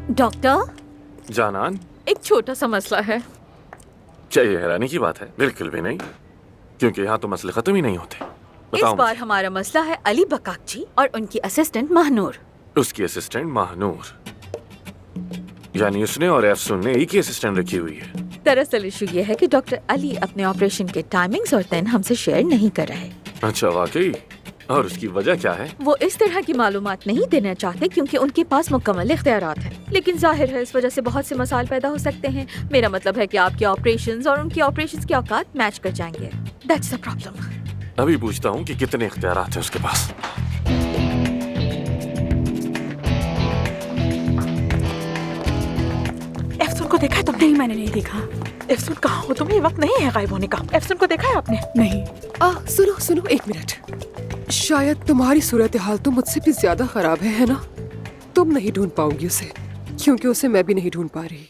Doctor جانان ایک چھوٹا سا مسئلہ ہے. چاہیے حیرانی کی بات ہے، بالکل بھی نہیں، کیونکہ یہاں تو مسئلے ختم ہی نہیں ہوتے. اس بتاؤ بار مجھے. ہمارا مسئلہ ہے علی بکاکچی اور ان کی اسسٹنٹ ماہنور. اس کی اسسٹنٹ ماہنور، یعنی اس نے اور افسون نے ایک ہی اسسٹنٹ رکھی ہوئی ہے. دراصل ایشو یہ ہے کہ ڈاکٹر علی اپنے آپریشن کے ٹائمنگز اور دن ہم سے شیئر نہیں کر رہے. اچھا واقعی؟ اور اس کی وجہ کیا ہے؟ وہ اس طرح کی معلومات نہیں دینا چاہتے کیونکہ ان کے پاس مکمل اختیارات ہیں، لیکن ظاہر ہے اس وجہ سے بہت سے مسائل پیدا ہو سکتے ہیں. میرا مطلب ہے کہ آپ کے آپریشنز اور ان کی آپریشنز کے اوقات میچ کر جائیں گے. That's the problem. ابھی پوچھتا ہوں کہ کتنے اختیارات ہیں اس کے پاس. افسون کو دیکھا ہے تم نے؟ نہیں، میں نے نہیں دیکھا. افسون کہاں ہو تم؟ یہ وقت نہیں ہے غائب ہونے کا. افسون کو دیکھا ہے آپ نے؟ نہیں. سنو ایک منٹ. شاید تمہاری صورتحال تو مجھ سے بھی زیادہ خراب ہے نا؟ تم نہیں ڈھونڈ پاؤ گی اسے، کیونکہ اسے میں بھی نہیں ڈھونڈ پا رہی.